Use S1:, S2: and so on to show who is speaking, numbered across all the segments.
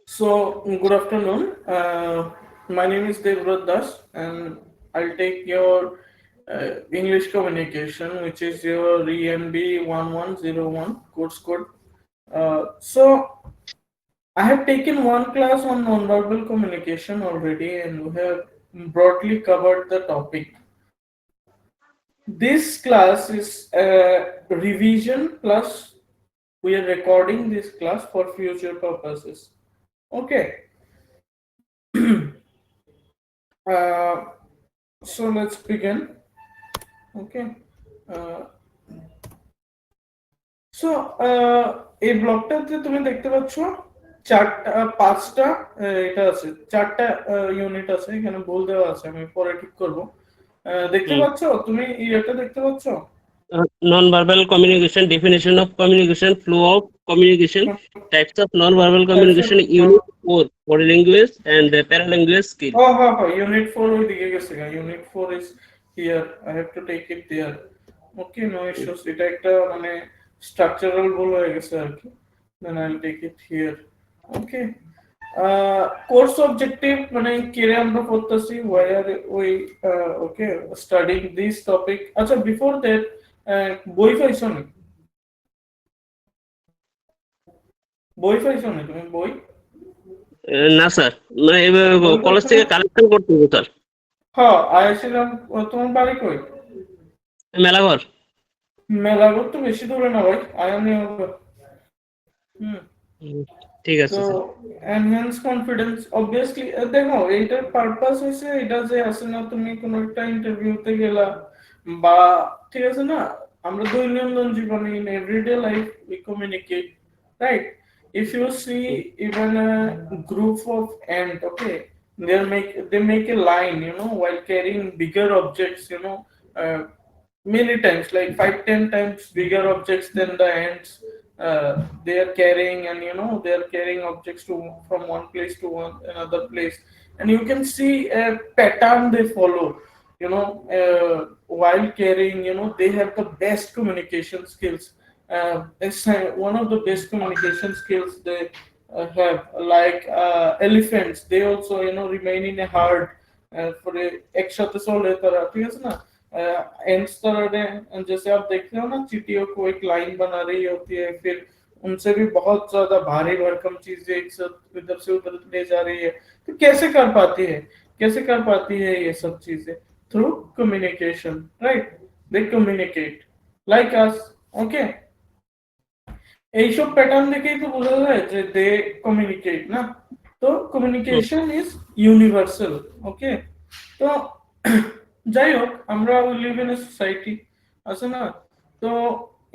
S1: So, good afternoon. My name is Devrat Das, and I'll take your English communication, which is your ENB 1101 course code. So, I have taken one class on nonverbal communication already, and we have broadly covered the topic. This class is a revision plus we are recording this class for future purposes. Okay. Uh, so let's begin. Okay. Uh, so এই ব্লকটাতে তুমি দেখতে পাচ্ছ চারটা পাঁচটা এটা আছে চারটা unit আছে এখানে বল দেওয়া আছে আমি পরে ঠিক করব দেখতে
S2: Hmm.
S1: পাচ্ছ তুমি এটা দেখতে পাচ্ছ
S2: Non-verbal communication, definition of communication, flow of communication, types of non-verbal communication, unit 4, body language and paralanguage skill.
S1: ও হ্যাঁ হ্যাঁ ইউনিট 4 ওই দিকে গেছে unit 4 is here I have to take it there okay no issues এটা একটা মানে structural ভুল হয়ে গেছে আর কি then I will take it here okay course objective মানে কেরে আমরা পড়তেছি ওয়্যার ওই ওকে স্টাডিং দিস টপিক আচ্ছা বিফোর দ্যাট বই পাইছো না তুমি বই
S2: না স্যার মানে কলেজ থেকে কালেকশন করতে হবে স্যার
S1: হ্যাঁ আইছিলাম তোমার বাড়ি কই
S2: মেলাঘর
S1: মেলাঘর তো বেশি দূরে না ভাই আয়ানি হুম
S2: ঠিক আছে
S1: তো
S2: স্যার
S1: এনহ্যান্স কনফিডেন্স অবভিয়াসলি দেখো এইটার পারপাস হইছে এটা যে আছে না তুমি কোন একটা ইন্টারভিউতে গেলা বা ঠিক আছে না আমরা দৈনন্দিন জীবনে in everyday life we communicate right if you see even a group of ant okay they make a line while carrying bigger objects many times like 5-10 times bigger objects than the ants they are carrying and they are carrying objects from one place to another place and you can see a pattern they follow while carrying they have the best communication skills it's one of the best communication skills they have like elephants they also remain in a herd for একসাথে চলে তারা ঠিক আছে না ends तरह ने जैसे आप देखते हो ना चींटियों को एक लाइन बना रही होती है फिर उनसे भी बहुत ज्यादा भारी भरकम चीजें एक साथ इधर से उधर ले जा रही है तो कैसे कर पाती है ये सब चीजें through communication right they communicate like us okay এইসব প্যাটার্ন দেখেই তো বোঝা যায় যে দে কমিউনিকেট না তো কমিউনিকেশন ইজ ইউনিভার্সাল ওকে তো যাই হোক আমরা লিভ ইন এ সোসাইটি আছে না তো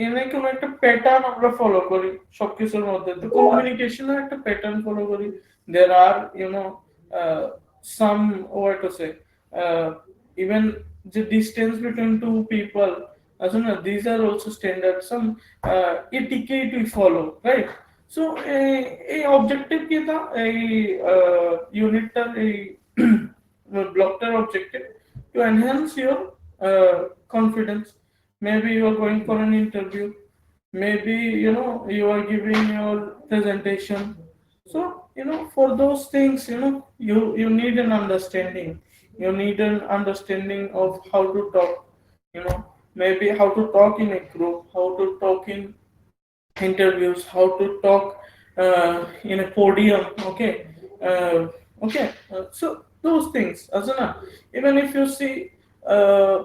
S1: এনে কোনো একটা প্যাটার্ন আমরা ফলো করি সবকিছুর মধ্যে তো কমিউনিকেশনের একটা প্যাটার্ন ফলো করি there are some what to say even the distance between two people as in these are also standard some etiquette we follow right so a objective কি তা এই ইউনিটটার এই ব্লকটার objective to enhance your confidence maybe you are going for an interview maybe you are giving your presentation so for those things you need an understanding you need an understanding of how to talk maybe how to talk in a group how to talk in interviews how to talk in a podium okay so those things asana even if you see uh,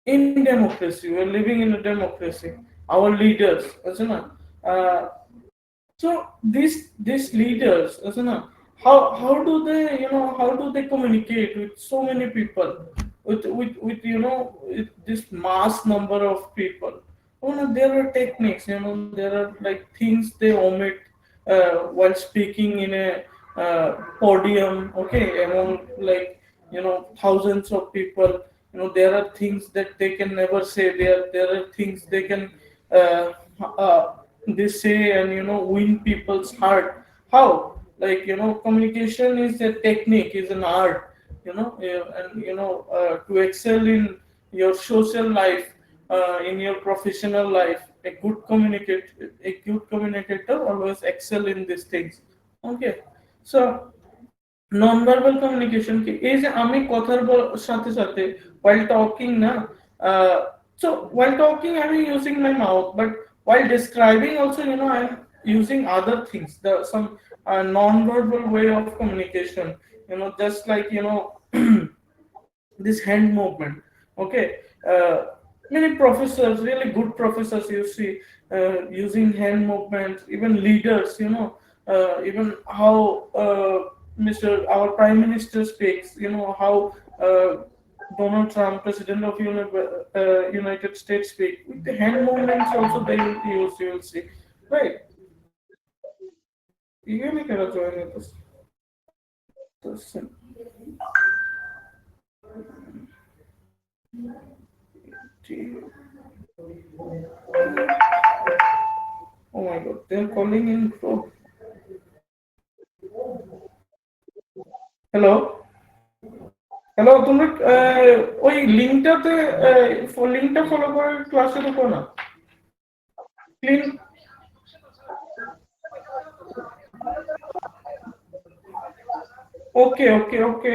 S1: in democracy we are living in a democracy our leaders asana so these leaders, how do they how do they communicate with so many people, with with this mass number of people? There are techniques. There are like things they omit while speaking in a podium. Okay, among like thousands of people. There are things that they can never say. There are things they can. Uh, they say and win people's heart how like communication is a technique is an art and to excel in your social life in your professional life a good communicator always excel in these things okay So non-verbal communication কি এই যে আমি কথার সাথে সাথে while talking না so while talking I'm using my mouth, but while describing also, I'm using other things, the some non-verbal way of communication, just like this hand movement. Okay, many professors, really good professors, you see, using hand movements, even leaders, even how Mr. our Prime Minister speaks, how Donald Trump, President of United States, speak with the hand movements also they will use, you will see, right? You can join this. Oh my god, they're calling in group. Hello, hello, তুমি ওই লিঙ্কটাতে লিঙ্কটা follow করে ক্লাসে ঢুকো না। Link ওকে ওকে ওকে,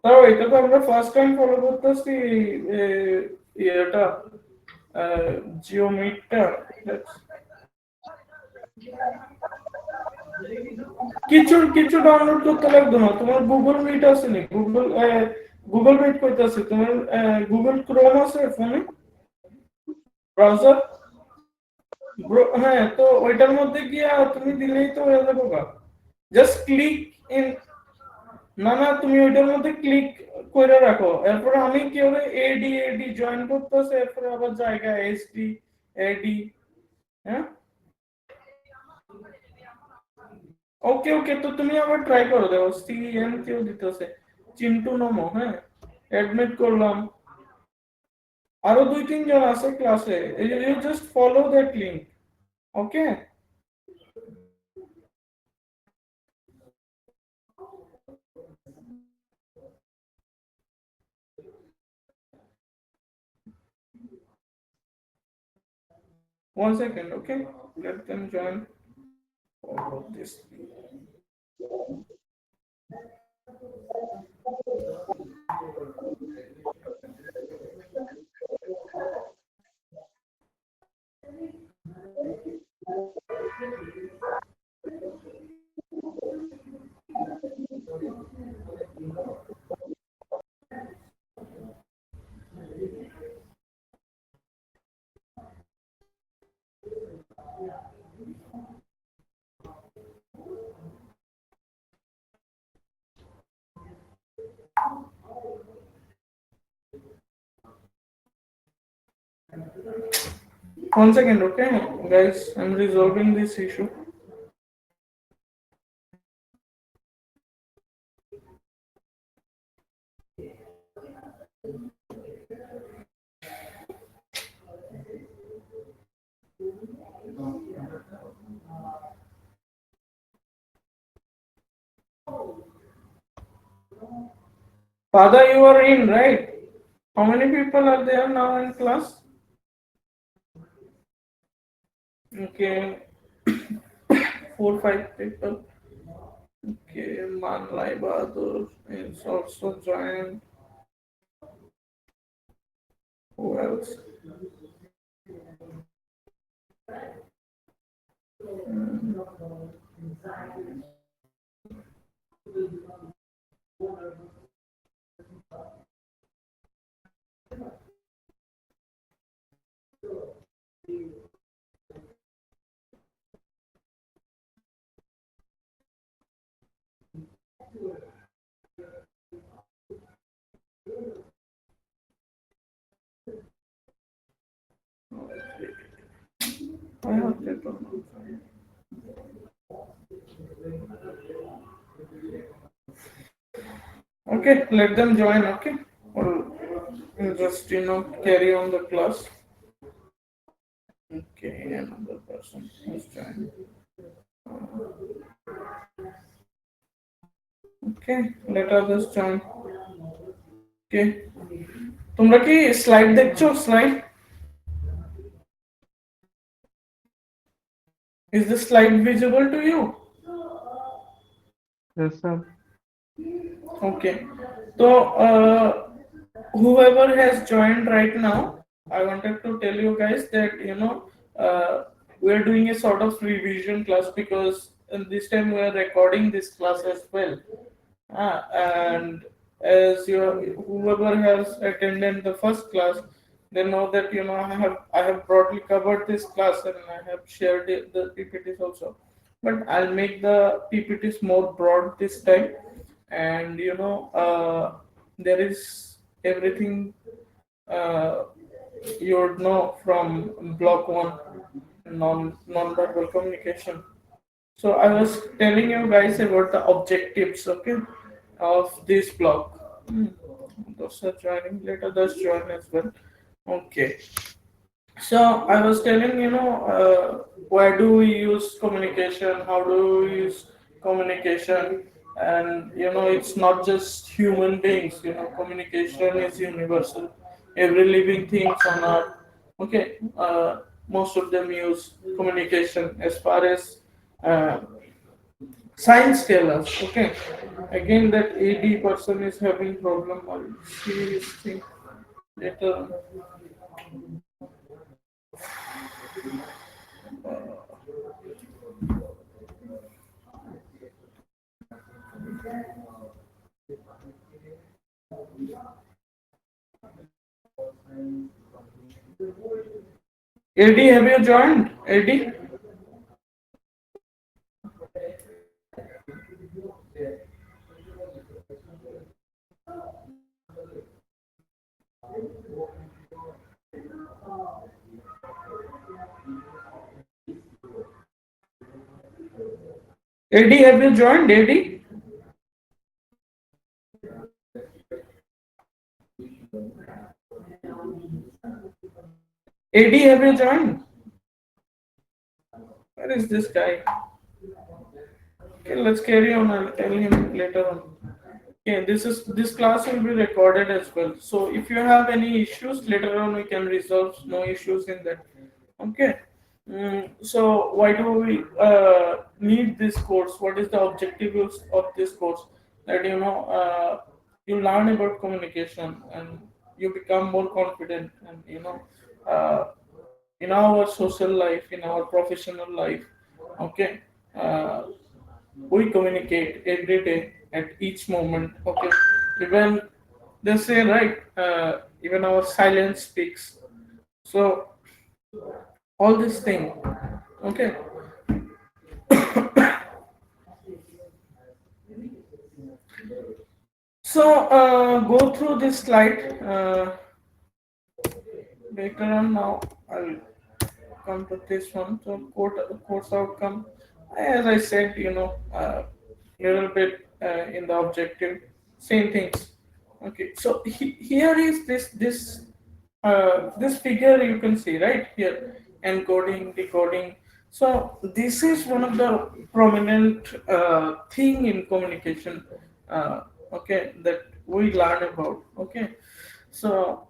S1: তাও এটা তো আমরা ফার্স্ট টাইম ফলো করতেছি এটা জিও মিটটা। কিছু কিছু ডাউনলোড করতে লাগতো না, তোমার গুগল মিট আছে নি? গুগল মিট করতেছে তোমার, গুগল ক্রোম আছে ফোনে, ব্রাউজার। হ্যাঁ, তো ওইটার মধ্যে গিয়ে তুমি দিলেই তো হয়ে যাবে। জাস্ট ক্লিক ইন, না না, তুমি ওইটার মধ্যে ক্লিক করে রাখো, এরপরে আমি কি হবে এডি এডি জয়েন করতেছে, এরপরে আবার জায়গা এসডি এডি। হ্যাঁ, ওকে ওকে, তো তুমি আবার ট্রাই করো, দেখো সিএন কেউ দিতেছে, চিন্টু নমো। হ্যাঁ, অ্যাডমিট করলাম, আরো 2-3 জন আছে ক্লাসে, you just follow that link. Okay, 1 second. Okay, let them join. Follow this. One second, okay, guys, I'm resolving this issue. Father, you are in, right? How many people are there now in class? Okay, 4-5 people. Okay, Manlai Bahadur is also joined. Who else? I have paper. Okay, let them join. Okay, or just carry on the class. Okay, another person has joined. Okay, let others join. Okay, তোমরা কি slide দেখছো? Slide, is the slide visible to you?
S3: Yes, sir.
S1: Okay. So, whoever has joined right now, I wanted to tell you guys that we are doing a sort of revision class because this time we are recording this class as well. And as you whoever has attended the first class, they know that I have broadly covered this class and I have shared the PPTs also. But I'll make the PPTs more broad this time, and there is everything uh, you would know from block one, non-verbal communication. So I was telling you guys about the objectives, okay, of this block. Those are joining later. Those join as well. Okay. So I was telling why do we use communication? How do we use communication? And it's not just human beings. Communication is universal. Every living things on earth. Okay. Most of them use communication as far as uh, science tell us. Okay. Again, that AD person is having problem. I'll see his thing later. AD, have you joined? AD? AD, have you joined? AD? AD, have you joined? Where is this guy? Okay, let's carry on. I'll tell him later on. Okay, this class will be recorded as well. So if you have any issues later on, we can resolve. No issues in that. Okay. So why do we need this course? What is the objective of this course? That you learn about communication and you become more confident, and uh, in our social life, in our professional life. Okay. We communicate every day at each moment. Okay, even they say, right, even our silence speaks. So all this thing. Okay. So go through this slide later on. Now I'll come to this one. So course outcome, as I said, little bit in the objective, same things. Okay, so here is this figure you can see right here, encoding, decoding. So this is one of the prominent thing in communication. Okay, that we learn about. Okay, so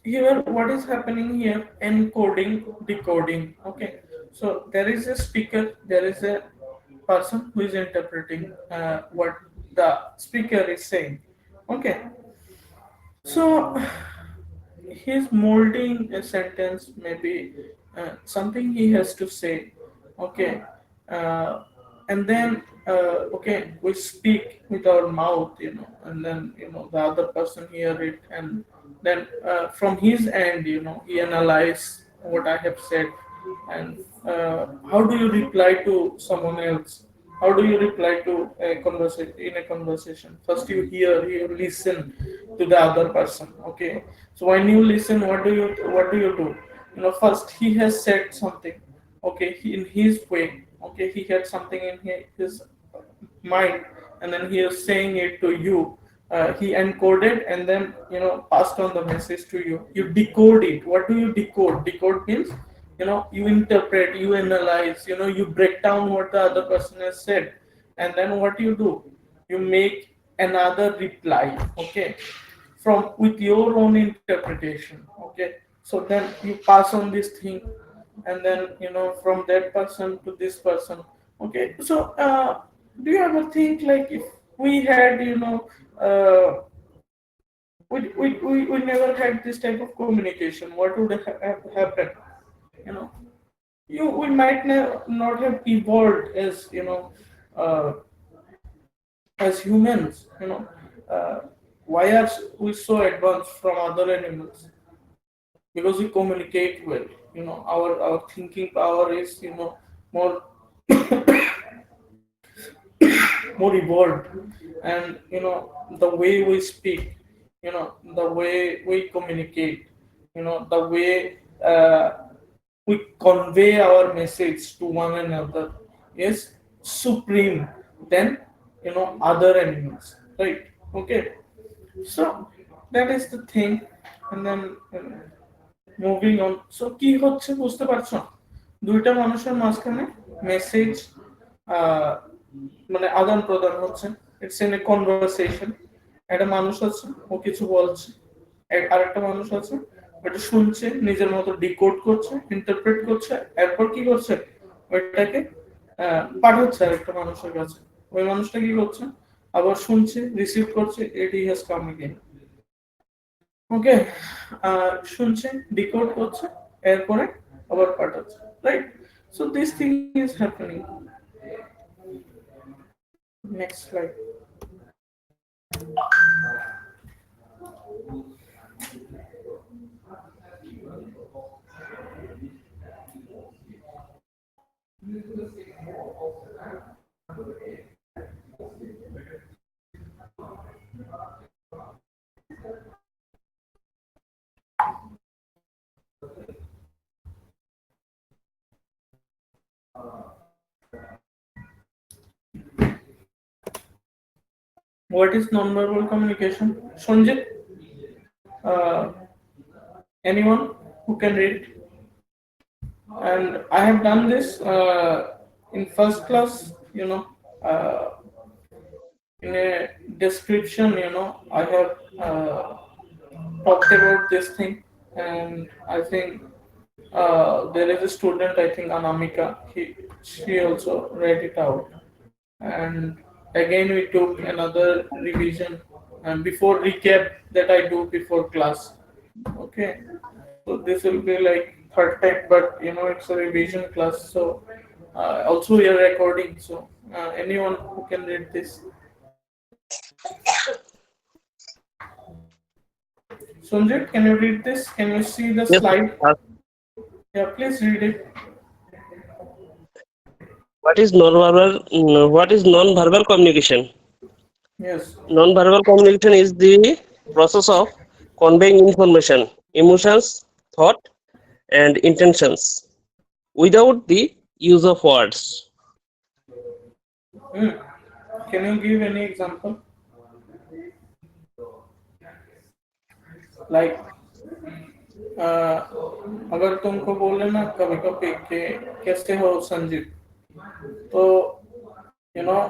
S1: here what is happening here, encoding, decoding. Okay, so there is a speaker, there is a person who is interpreting what the speaker is saying. Okay, so he's molding a sentence, maybe something he has to say. Okay, uh, and then okay, we speak with our mouth, and then the other person hear it, and then from his end, he analyze what I have said, and how do you reply to someone else? How do you reply to a conversation in a conversation? First, you listen to the other person. Okay, so when you listen, what do you do? First he has said something. Okay, in his way. Okay, he had something in his mind, and then he is saying it to you. He encoded and then passed on the message to you. You decode it. What do you decode? Decode means you interpret, you analyze, you break down what the other person has said, and then what you do, you make another reply. Okay, from with your own interpretation. Okay, so then you pass on this thing, and then from that person to this person. Okay, so Do you ever think like if we had, uh, we never had this type of communication, what would have happened? You know, we might not have evolved as, uh, as humans. Why are we so advanced from other animals? Because we communicate well. Our thinking power is, more more evolved, and the way we speak, the way we communicate, the way we convey our message to one another is supreme than other animals, right? Okay, so that is the thing. And then moving on, so কি হচ্ছে বুঝতে পারছো? দুইটা মানুষের মাঝখানে message মানে আদান প্রদান হচ্ছে। It's in a conversation. একটা মানুষ আছে, ও কিছু বলছে, আরেকটা মানুষ আছে ওটা শুনছে, নিজের মতো ডিকোড করছে, ইন্টারপ্রেট করছে, এরপর কি করছে, ওইটাকে পাঠাচ্ছে আরেকটা মানুষের কাছে। ওই মানুষটা কি করছে, আবার শুনছে, রিসিভ করছে, ইট হ্যাজ কাম এগেইন। ওকে, শুনছে, ডিকোড করছে, এরপরে আবার পাঠাচ্ছে, right? So this thing is happening. Next slide. What is non-verbal communication? Sanjit, uh, anyone who can read? And I have done this in first class, in a description, I have talked about this thing, and I think there is a student, I think Anamika, she also read it out. And again, we took another revision and before recap that I do before class. Okay, so this will be like third time, but it's a revision class, so also we are recording. So anyone who can read this. Sunjit, can you read this? Can you see the
S2: Yes.
S1: slide? Yeah, please read it.
S2: What is non-verbal communication?
S1: Yes.
S2: Non-verbal communication is the process of conveying information, emotions, thought, and intentions without the use of words.
S1: Hmm. Can you give any example? Like, अगर तुमको बोले ना कभी कभी कि कैसे हो संजीव, तो you know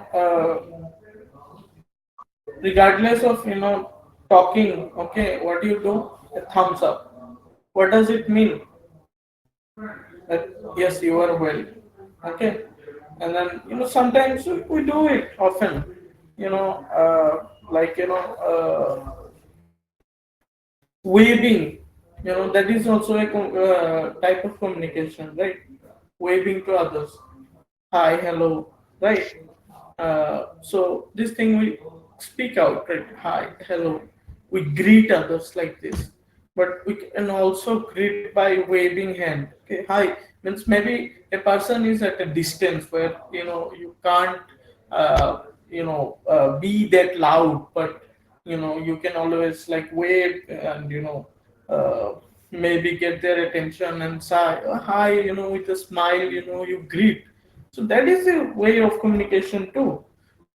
S1: regardless of talking, okay, what do you do? A thumbs up. What does it mean? That yes, you are well. Okay, and then sometimes we do it often. Like waving. That is also a type of communication, right? Waving to others. Hi, hello, right? So this thing we speak out, right? Hi, hello. We greet others like this, but we can also greet by waving hand. Okay, hi means maybe a person is at a distance where you can't be that loud, but you can always like wave and uh, maybe get their attention and say hi, with a smile, you greet. So that is a way of communication too.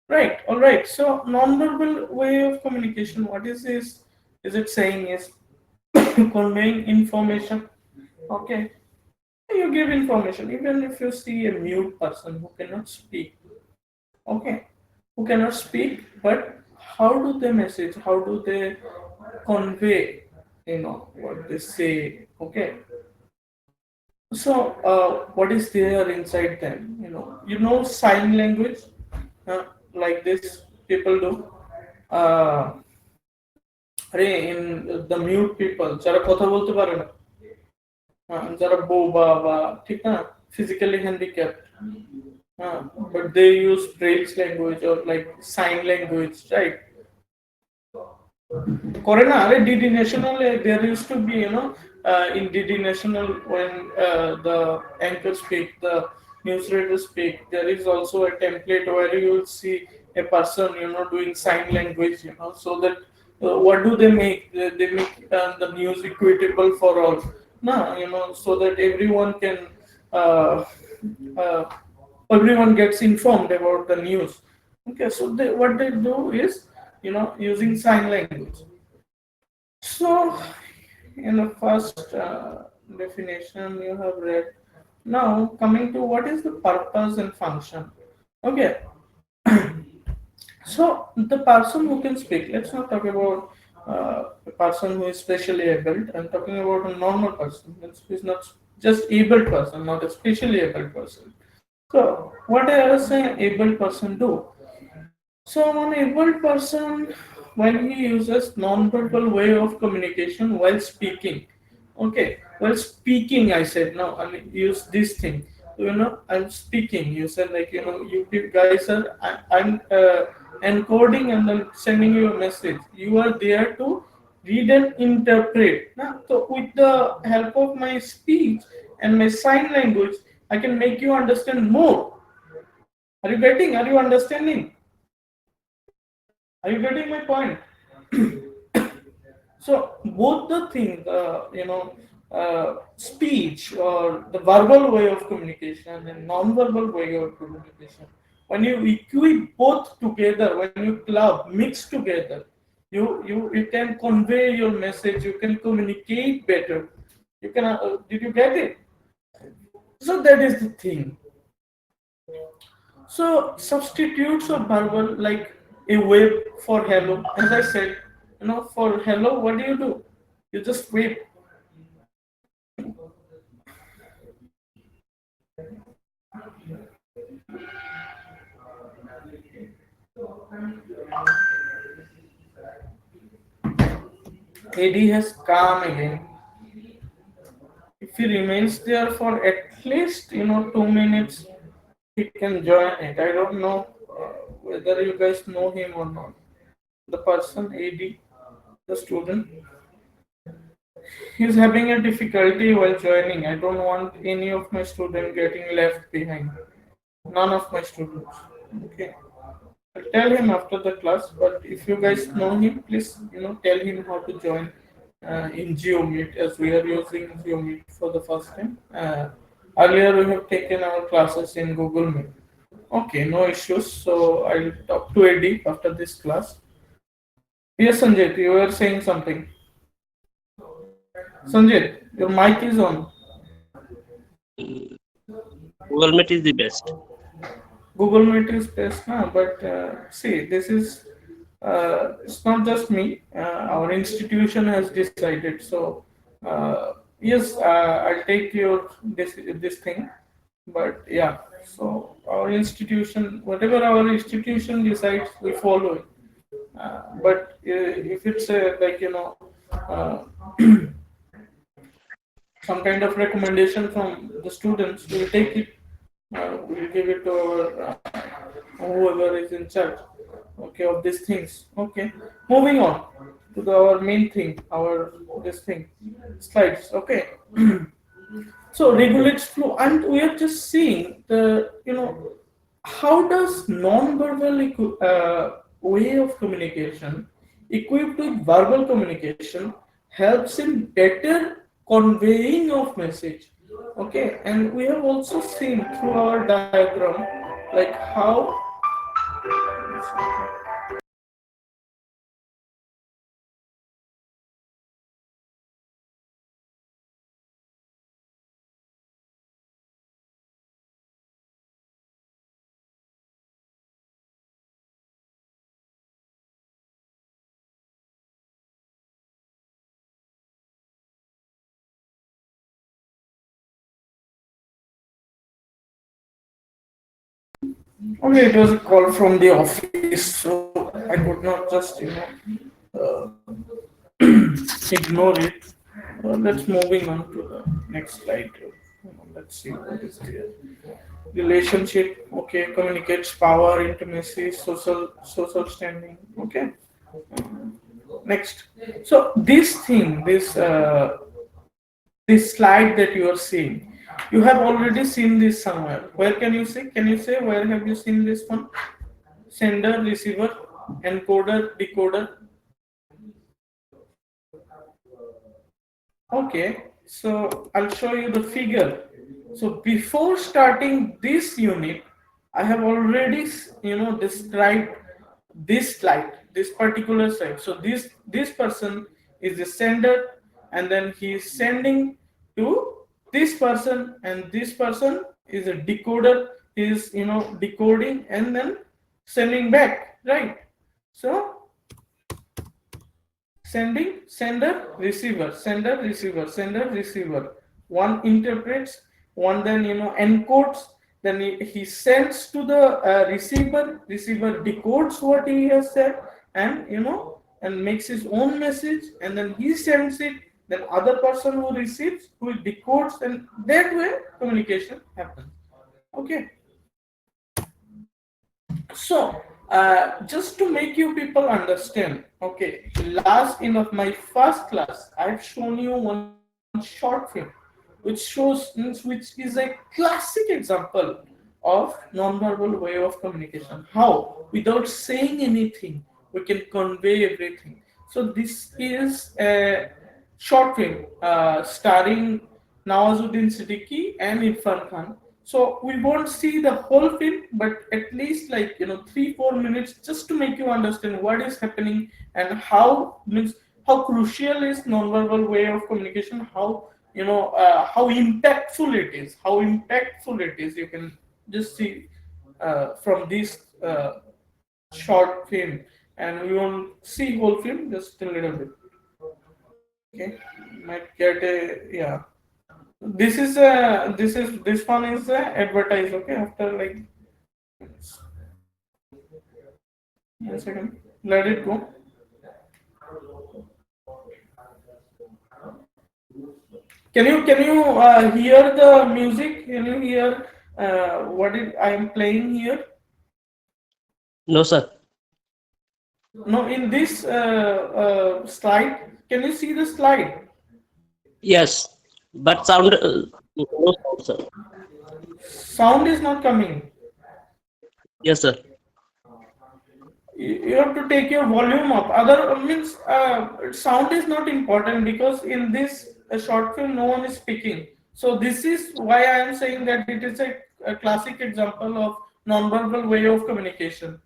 S1: Right, all right. So non-verbal way of communication, what is this? Is it saying is conveying information? Okay. You give information, even if you see a mute person who cannot speak. Okay. Who cannot speak, but how do they message? How do they convey, what they say? Okay. So, what is there inside them? Sign language. like this people do. uh, আরে in the mute people যারা কথা বলতে পারে না, যারা বোবা বা ঠিক না, physically handicapped, uh, but they use braille language or like sign language, right? করে না আরে DD ন্যাশনালে there used to be, in DD National, when the anchor speak, the news reader speak, there is also a template where you will see a person, doing sign language, so that what do they make? They make the news equitable for all. Nah, so that uh, uh, everyone gets informed about the news. Okay, so what they do is, using sign language. So, in the first definition you have read. Now, coming to what is the purpose and function. Okay, so the person who can speak, let's not talk about a person who is specially able. I'm talking about a normal person who is not just able person, not a specially able person. So, what does an able person do? So, an able person, when he uses non-verbal way of communication while speaking, okay, while speaking, I said, no, I mean, use this thing. I'm speaking. You said, like, you guys are, I'm encoding and then sending you a message. You are there to read and interpret. Now, so, with the help of my speech and my sign language, I can make you understand more. Are you getting? Are you understanding? Are you getting my point? So both the things, speech or the verbal way of communication and non-verbal way of communication. When you equip both together, when you club mix together, you can convey your message. You can communicate better. You can. Did you get it? So that is the thing. So substitutes of verbal, like a wave for hello. As I said, for hello, what do? You just wave. AD has come again. If he remains there for at least 2 minutes, he can join it. I don't know whether you guys know him or not. The person AD, the student, he's having a difficulty while joining. I don't want any of my student getting left behind. None of my students. Okay. I'll tell him after the class, but if you guys know him, please tell him how to join in GeoMeet, as we are using GeoMeet for the first time. Earlier we have taken our classes in Google Meet. Okay, no issues. So I'll talk to Eddie after this class. Yes, Sanjay, you were saying something. Sanjay, your mic is on.
S2: Google Meet is the best.
S1: Google Meet is best now, but see, this is it's not just me. Our institution has decided. So yes, I'll take your this thing, but yeah. So our institution, whatever our institution decides, we follow it. But if it's like uh, some kind of recommendation from the students, we'll take it. We'll give it to our whoever is in charge, okay, of these things. Okay, moving on to our main thing, our this thing, slides. Okay, so regulates flow, and we are just seeing the how does non-verbal way of communication equipped with verbal communication helps in better conveying of message. Okay, and we have also seen through our diagram like how. Okay, it was a call from the office, so I could not just, ignore it. Let's moving on to the next slide. Let's see what is there. Relationship, okay, communicates power, intimacy, social standing. Okay. Next. So this slide that you are seeing, you have already seen this somewhere. Where can you see? Can you say where have you seen this one? Sender, receiver, encoder, decoder. Okay, so I'll show you the figure. So before starting this unit, I have already, described this slide, this particular slide. So this person is the sender, and then he is sending to this person, and this person is a decoder. He is, decoding and then sending back, right? So sender receiver, sender receiver, sender receiver. One interprets, one then, encodes, then he sends to the receiver decodes what he has said, and, and makes his own message, and then he sends it, then other person who receives, who decodes, and that way communication happens. Okay. So, just to make you people understand, okay, last in of my first class, I've shown you one short film, which is a classic example of non-verbal way of communication. How, without saying anything, we can convey everything. So, this is a short film starring Nawazuddin Siddiqui and Irfan Khan. So we won't see the whole film, but at least, like, 3-4 minutes, just to make you understand what is happening and how, means, how crucial is nonverbal way of communication. How, how impactful it is. How impactful it is. You can just see from this short film, and we won't see whole film, just a little bit. Okay, might get a, yeah. This one is advertised. Okay, after like 1 second, let it go. Can you hear the music? Can you hear I am playing here?
S2: No, sir.
S1: No, in this slide, can you see the slide?
S2: Yes, but sound no sound, sir.
S1: Sound is not coming.
S2: Yes, sir.
S1: You have to take your volume up. Other means sound is not important, because in this short film no one is speaking. So this is why I am saying that it is a classic example of non-verbal way of communication.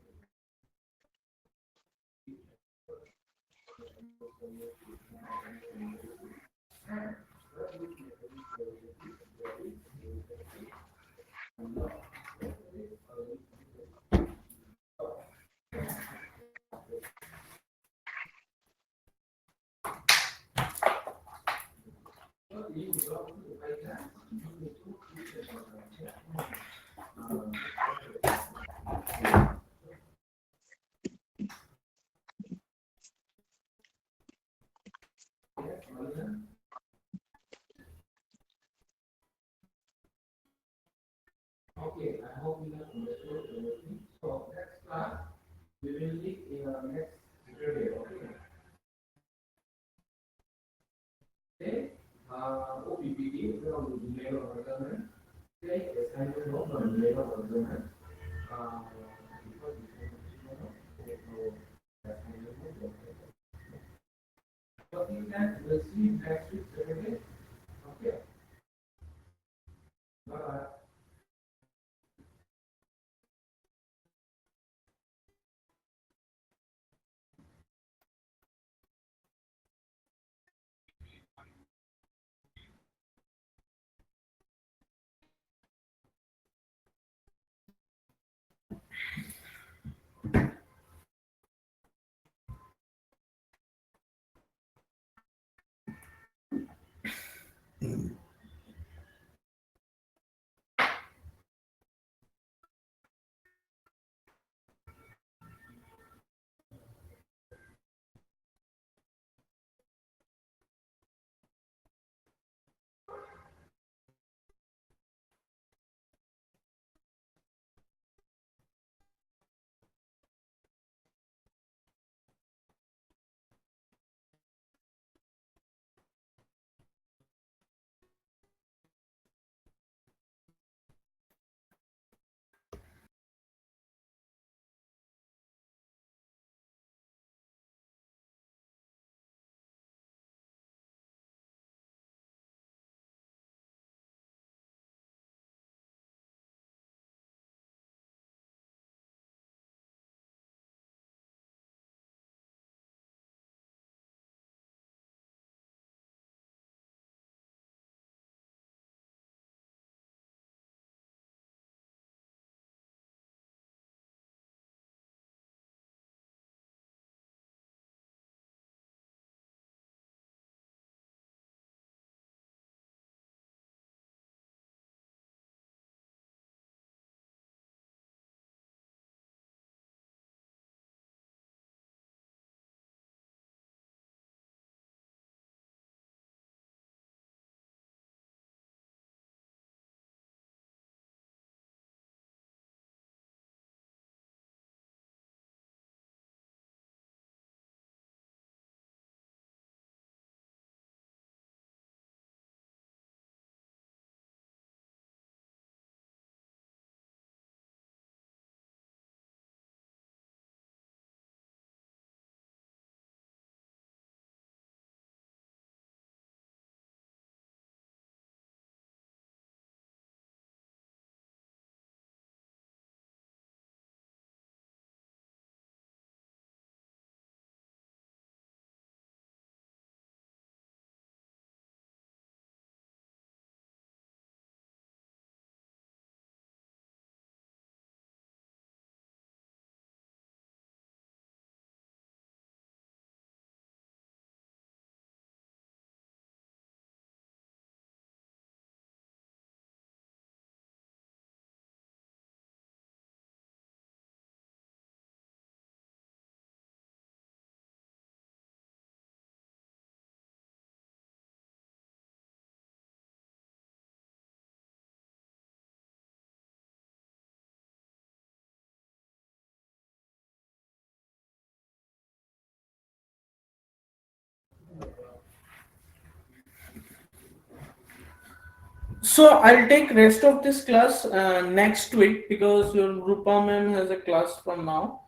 S1: So I'll take rest of this class next week because your Rupa ma'am has a class from now.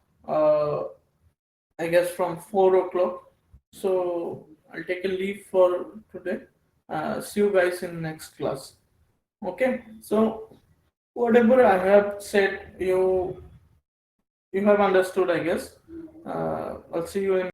S1: I guess from 4 o'clock. So I'll take a leave for today. See you guys in next class. Okay. So whatever I have said, you have understood, I guess. I'll see you in